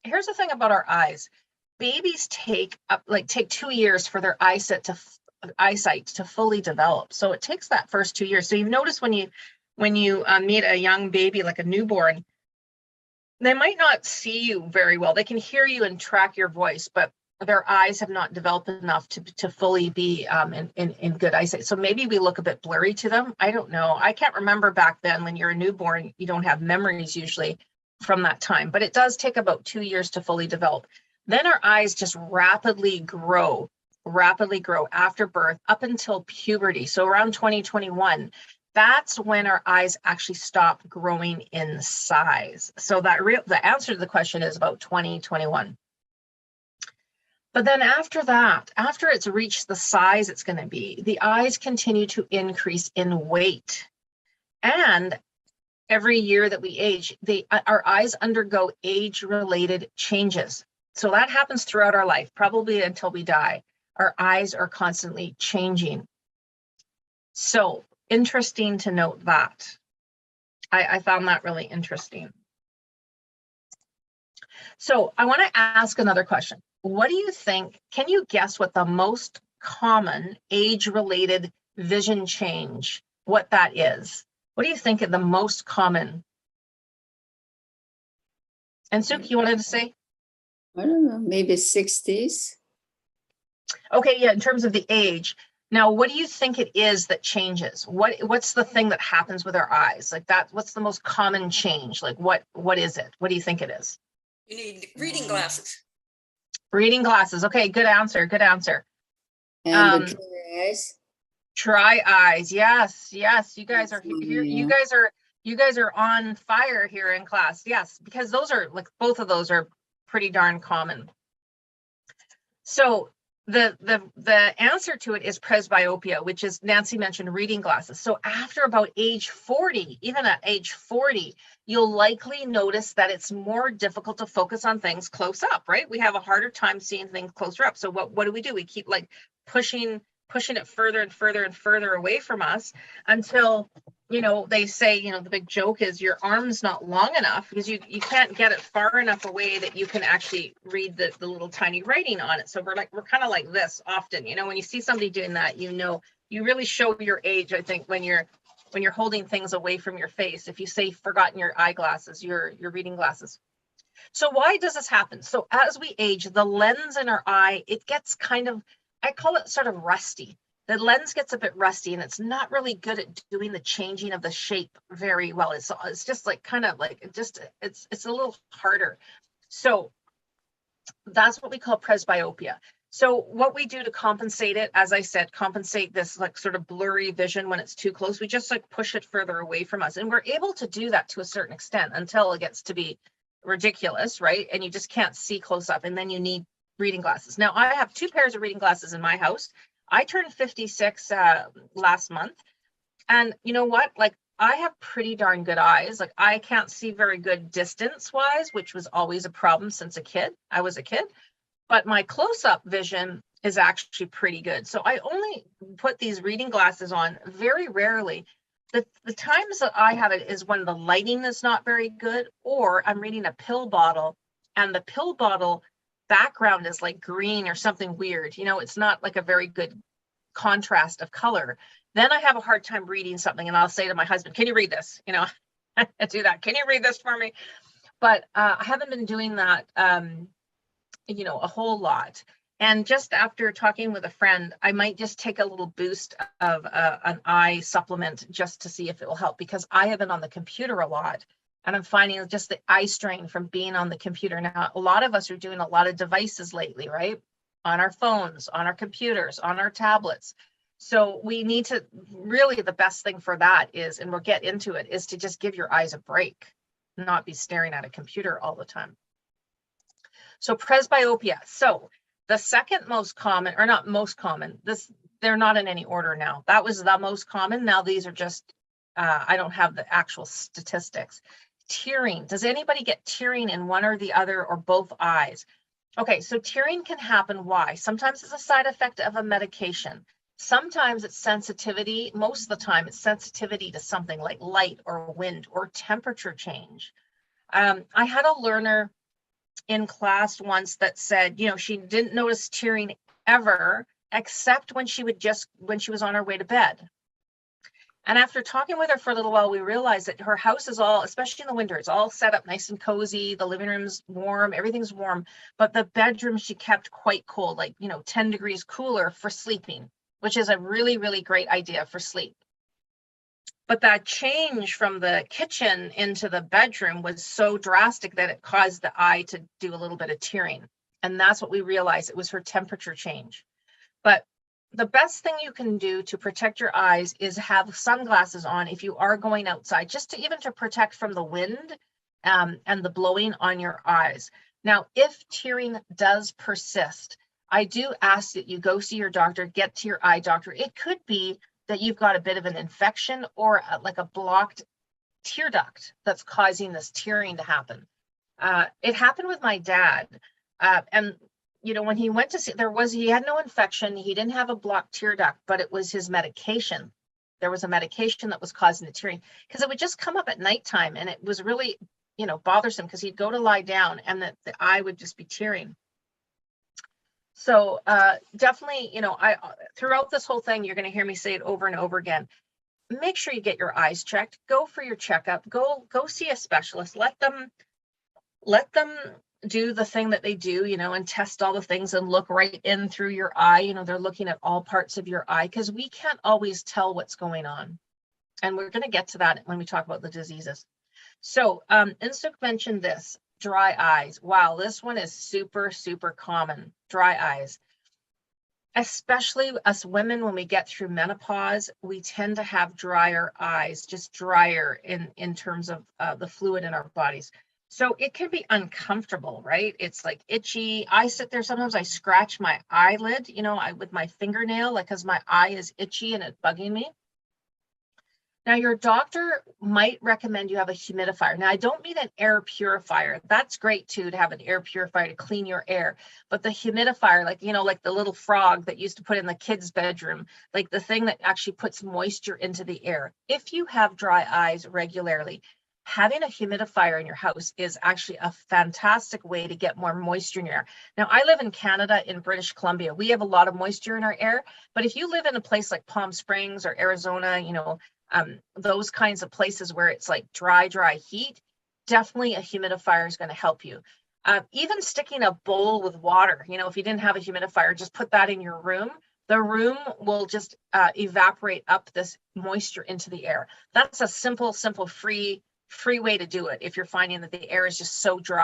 here's the thing about our eyes. Babies take 2 years for their eyesight to fully develop. So it takes that first 2 years. So you've noticed when you meet a young baby, like a newborn, they might not see you very well. They can hear you and track your voice, but their eyes have not developed enough to fully be in good eyesight. So maybe we look a bit blurry to them. I don't know. I can't remember back then. When you're a newborn, you don't have memories usually from that time, but it does take about 2 years to fully develop. Then our eyes just rapidly grow after birth up until puberty. So around 2021, that's when our eyes actually stop growing in size. So the answer to the question is about 2021. But then after that, after it's reached the size it's going to be, the eyes continue to increase in weight. And every year that we age, our eyes undergo age-related changes. So that happens throughout our life, probably until we die. Our eyes are constantly changing. So interesting to note that. I found that really interesting. So I want to ask another question. What do you think? Can you guess what the most common age-related vision change, what that is? What do you think of the most common? And Suk, you wanted to say? I don't know, maybe 60s. Okay, yeah, in terms of the age. Now, what do you think it is that changes? What's the thing that happens with our eyes? Like that, what's the most common change? Like what is it? What do you think it is? You need reading glasses. Reading glasses. Okay, good answer. Good answer. And the dry eyes. Dry eyes. Yes, yes. You guys are here. You guys are on fire here in class. Yes, because those are like both of those are pretty darn common. So the answer to it is presbyopia, which is Nancy mentioned reading glasses. So after about age 40, even at age 40, you'll likely notice that it's more difficult to focus on things close up, right? We have a harder time seeing things closer up. So what do? We keep like pushing it further and further and further away from us until, they say, the big joke is your arm's not long enough because you can't get it far enough away that you can actually read the little tiny writing on it. So we're kind of like this often, when you see somebody doing that, you really show your age, I think, when you're holding things away from your face. If you say forgotten your eyeglasses, your reading glasses. So why does this happen? So as we age, the lens in our eye, it gets kind of, I call it sort of rusty. The lens gets a bit rusty and it's not really good at doing the changing of the shape very well. It's just like kind of like it's a little harder. So that's what we call presbyopia. So what we do to compensate it, as I said, compensate this like sort of blurry vision when it's too close, we just like push it further away from us. And we're able to do that to a certain extent until it gets to be ridiculous, right? And you just can't see close up, and then you need reading glasses. Now I have 2 pairs of reading glasses in my house. I turned 56 last month, and you know what? Like I have pretty darn good eyes. Like I can't see very good distance wise, which was always a problem since I was a kid, but my close-up vision is actually pretty good. So I only put these reading glasses on very rarely. The times that I have it is when the lighting is not very good, or I'm reading a pill bottle and the pill bottle background is like green or something weird. It's not like a very good contrast of color. Then I have a hard time reading something, and I'll say to my husband, can you read this? I do that. Can you read this for me? But I haven't been doing that, a whole lot. And just after talking with a friend, I might just take a little boost of an eye supplement just to see if it will help, because I have been on the computer a lot. And I'm finding just the eye strain from being on the computer. Now, a lot of us are doing a lot of devices lately, right? On our phones, on our computers, on our tablets. So we need to really, the best thing for that is, and we'll get into it, is to just give your eyes a break, not be staring at a computer all the time. So presbyopia. So the second most common, or not most common, they're not in any order now. That was the most common. Now these are just, I don't have the actual statistics. Tearing. Does anybody get tearing in one or the other or both eyes? Okay, so tearing can happen. Why? Sometimes it's a side effect of a medication. Sometimes it's sensitivity. Most of the time it's sensitivity to something like light or wind or temperature change. I had a learner in class once that said, she didn't notice tearing ever, except when she was on her way to bed. And after talking with her for a little while, we realized that her house is all, especially in the winter, it's all set up nice and cozy. The living room's warm, everything's warm, but the bedroom she kept quite cold, like, 10 degrees cooler for sleeping, which is a really, really great idea for sleep. But that change from the kitchen into the bedroom was so drastic that it caused the eye to do a little bit of tearing. And that's what we realized. It was her temperature change. But the best thing you can do to protect your eyes is have sunglasses on if you are going outside, just to protect from the wind and the blowing on your eyes. Now, if tearing does persist, I do ask that you go see your doctor, get to your eye doctor. It could be that you've got a bit of an infection or like a blocked tear duct that's causing this tearing to happen. It happened with my dad. And when he went to see, he had no infection. He didn't have a blocked tear duct, but it was his medication. There was a medication that was causing the tearing because it would just come up at nighttime, and it was really, bothersome because he'd go to lie down and the eye would just be tearing. So definitely, throughout this whole thing, you're going to hear me say it over and over again. Make sure you get your eyes checked. Go for your checkup. Go see a specialist. Let them do the thing that they do, and test all the things and look right in through your eye. They're looking at all parts of your eye because we can't always tell what's going on. And we're going to get to that when we talk about the diseases. So Insuk mentioned this, dry eyes. Wow, this one is super, super common, dry eyes. Especially us women, when we get through menopause, we tend to have drier eyes, just drier in terms of the fluid in our bodies. So it can be uncomfortable, right? It's like itchy. I sit there, sometimes I scratch my eyelid, with my fingernail, like, because my eye is itchy and it's bugging me. Now, your doctor might recommend you have a humidifier. Now, I don't mean an air purifier. That's great too, to have an air purifier to clean your air. But the humidifier, like, like the little frog that used to put in the kids' bedroom, like the thing that actually puts moisture into the air. If you have dry eyes regularly, having a humidifier in your house is actually a fantastic way to get more moisture in your air. Now, I live in Canada, in British Columbia. We have a lot of moisture in our air. But if you live in a place like Palm Springs or Arizona, those kinds of places where it's like dry heat, definitely a humidifier is going to help you. Even sticking a bowl with water, if you didn't have a humidifier, just put that in your room. The room will just evaporate up this moisture into the air. That's a simple, free way to do it if you're finding that the air is just so dry.